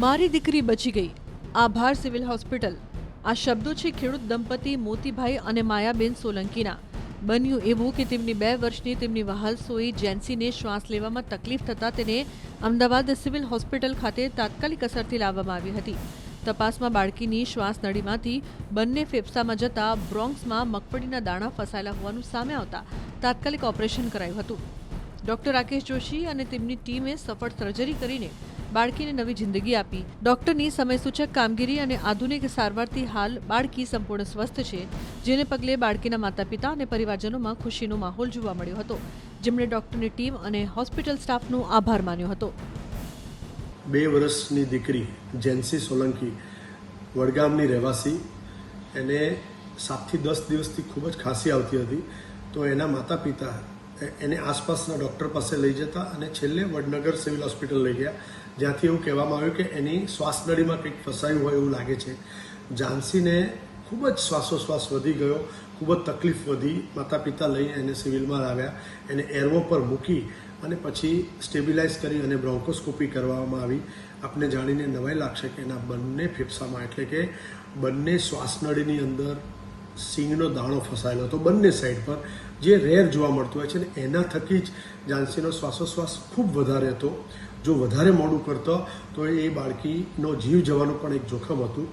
મારી દીકરી બચી ગઈ, આભાર સિવિલ હોસ્પિટલ. આ શબ્દો છે ખેડૂત દંપતી મોતીભાઈ અને માયાબેન સોલંકીના. બન્યું એવું કે તેમની 2 વર્ષની તેમની વહાલસોઈ જેન્સીને શ્વાસ લેવામાં તકલીફ થતાં તેને અમદાવાદ સિવિલ હોસ્પિટલ ખાતે તાત્કાલિક અસરથી લાવવામાં આવી હતી. તપાસમાં બાળકીની શ્વાસ નળીમાંથી બંને ફેફસામાં જતા બ્રોન્ક્સમાં મગફળીના દાણા ફસાયેલા હોવાનું સામે આવતા તાત્કાલિક ઓપરેશન કરાયું હતું. ડોક્ટર રાકેશ જોશી અને તેમની ટીમે સફળ સર્જરી કરીને બાળકીને નવી જિંદગી આપી. ડોક્ટરની સમયસૂચક કામગીરી અને આધુનિક સારવારથી હાલ બાળકી સંપૂર્ણ સ્વસ્થ છે, જેને પગલે બાળકીના માતા પિતા અને પરિવારજનોમાં ખુશીનો માહોલ જોવા મળ્યો હતો, જેમણે ડોક્ટરની ટીમ અને હોસ્પિટલ સ્ટાફનો આભાર માન્યો હતો. 2 વર્ષની દીકરી જેન્સી સોલંકી વડગામની રહેવાસી, એને 7 થી 10 દિવસથી ખૂબ જ ખાંસી આવતી હતી. તો એના માતા પિતા એને આસપાસના ડૉક્ટર પાસે લઈ જતા અને છેલ્લે વડનગર સિવિલ હોસ્પિટલ લઈ ગયા, જ્યાંથી એવું કહેવામાં આવ્યું કે એની શ્વાસનળીમાં કંઈક ફસાયું હોય એવું લાગે છે. ઝાંસીને ખૂબ જ શ્વાસોશ્વાસ વધી ગયો, ખૂબ જ તકલીફ વધી. માતા પિતા લઈ એને સિવિલમાં લાવ્યા, એને એરવો પર મૂકી અને પછી સ્ટેબિલાઇઝ કરી અને બ્રોન્કોસ્કોપી કરવામાં આવી. આપને જાણીને નવાઈ લાગશે કે એના બંને ફેફસામાં એટલે કે બંને શ્વાસનળીની અંદર સિંગનો દાણો ફસાયેલો હતો, બંને સાઈડ પર, જે રેર જોવા મળતું હોય છે. ને એના થકી જ ઝાંસીનો શ્વાસોશ્વાસ ખૂબ વધારે હતો. જો વધારે મોડું કરતો તો એ બાળકીનો જીવ જવાનું પણ એક જોખમ હતું.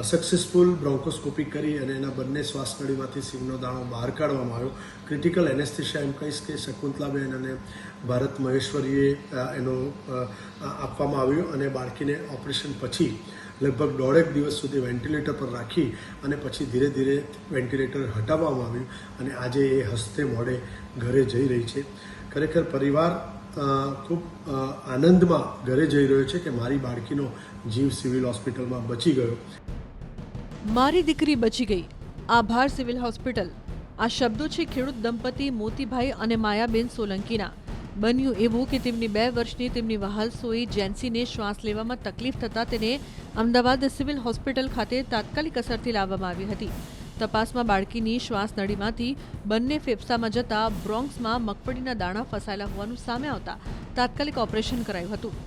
સક્સેસફુલ બ્રોન્કોસ્કોપી કરી અને એના બંને શ્વાસનળીમાંથી સિંગનો દાણો બહાર કાઢવામાં આવ્યો. ક્રિટિકલ એનેસ્થેશિયા એમ કહીશ કે શકુંતલાબેન અને ભારત મહેશ્વરીએ એનો આપવામાં આવ્યો અને બાળકીને ઓપરેશન પછી લગભગ 1.5 દિવસ સુધી વેન્ટિલેટર પર રાખી અને પછી ધીરે ધીરે વેન્ટિલેટર હટાવવામાં આવ્યું અને આજે એ હસ્તે મોઢે ઘરે જઈ રહી છે. ખરેખર પરિવાર ખૂબ આનંદમાં ઘરે જઈ રહ્યો છે કે મારી બાળકીનો જીવ સિવિલ હોસ્પિટલમાં બચી ગયો. મારી દીકરી બચી ગઈ, આભાર સિવિલ હોસ્પિટલ. આ શબ્દો છે ખેડૂત દંપતી મોતીભાઈ અને માયાબેન સોલંકીના. બન્યું એવું કે તેમની 2 વર્ષની તેમની વહાલસોઈ જેન્સીને શ્વાસ લેવામાં તકલીફ થતાં તેને અમદાવાદ સિવિલ હોસ્પિટલ ખાતે તાત્કાલિક અસરથી લાવવામાં આવી હતી. તપાસમાં બાળકીની શ્વાસ નળીમાંથી બંને ફેફસામાં જતા બ્રોન્ક્સમાં મગફળીના દાણા ફસાયેલા હોવાનું સામે આવતા તાત્કાલિક ઓપરેશન કરાયું હતું.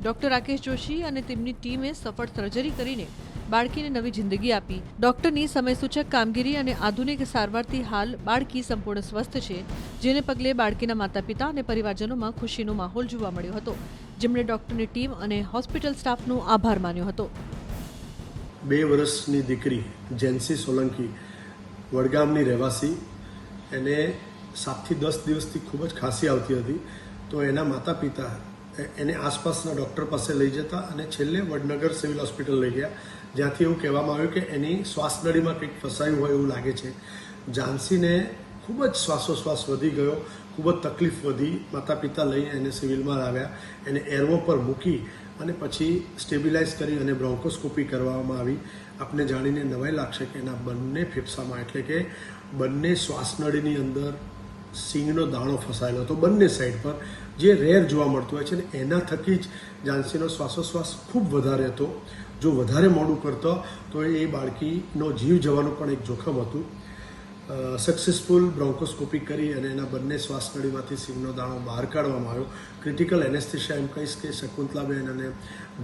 ડોક્ટર રાકેશ જોશી અને તેમની ટીમે સફળ સર્જરી કરીને બાળકીને નવી જિંદગી આપી. ડોક્ટરની સમયસૂચક કામગીરી અને આધુનિક સારવારથી હાલ બાળકી સંપૂર્ણ સ્વસ્થ છે, જેને પગલે બાળકીના માતા પિતા અને પરિવારજનોમાં ખુશીનો માહોલ જોવા મળ્યો હતો, જેમણે ડોક્ટરની ટીમ અને હોસ્પિટલ સ્ટાફનો આભાર માન્યો હતો. 2 વર્ષની દીકરી જેન્સી સોલંકી વડગામની રહેવાસી, એને 7 થી 10 દિવસથી ખૂબ જ ખાંસી આવતી હતી. તો એના માતા પિતા એને આસપાસના ડૉક્ટર પાસે લઈ જતા અને છેલ્લે વડનગર સિવિલ હોસ્પિટલ લઈ ગયા, જ્યાંથી એવું કહેવામાં આવ્યું કે એની શ્વાસનળીમાં કંઈક ફસાયું હોય એવું લાગે છે. ઝાંસીને ખૂબ જ શ્વાસોશ્વાસ વધી ગયો, ખૂબ જ તકલીફ વધી. માતા પિતા લઈ એને સિવિલમાં લાવ્યા, એને એરવો પર મૂકી અને પછી સ્ટેબિલાઇઝ કરી અને બ્રોન્કોસ્કોપી કરવામાં આવી. આપને જાણીને નવાઈ લાગશે કે એના બંને ફેફસામાં એટલે કે બંને શ્વાસનળીની અંદર સિંગનો દાણો ફસાયેલો હતો, બંને સાઈડ પર, જે રેર જોવા મળતું હોય છે. ને એના થકી જ ઝાંસીનો શ્વાસોશ્વાસ ખૂબ વધારે હતો. જો વધારે મોડું કરતો તો એ બાળકીનો જીવ જવાનું પણ એક જોખમ હતું. સક્સેસફુલ બ્રોન્કોસ્કોપી કરી અને એના બંને શ્વાસનળીમાંથી સિંગનો દાણો બહાર કાઢવામાં આવ્યો. ક્રિટિકલ એનેસ્થેશિયા એમ કહીશ કે શકુંતલાબેન અને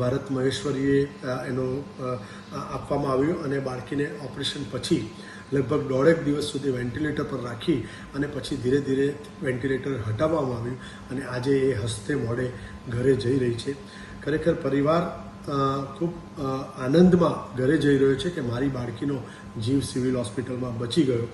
ભારત મહેશ્વરીએ એનો આપવામાં આવ્યો અને બાળકીને ઓપરેશન પછી લગભગ 1.5 દિવસ સુધી વેન્ટિલેટર પર રાખી અને પછી ધીરે ધીરે વેન્ટિલેટર હટાવવામાં આવ્યું અને આજે એ હસ્તે મોઢે ઘરે જઈ રહી છે. ખરેખર પરિવાર ખૂબ આનંદમાં ઘરે જઈ રહ્યો છે કે મારી બાળકીનો જીવ સિવિલ હોસ્પિટલમાં બચી ગયો.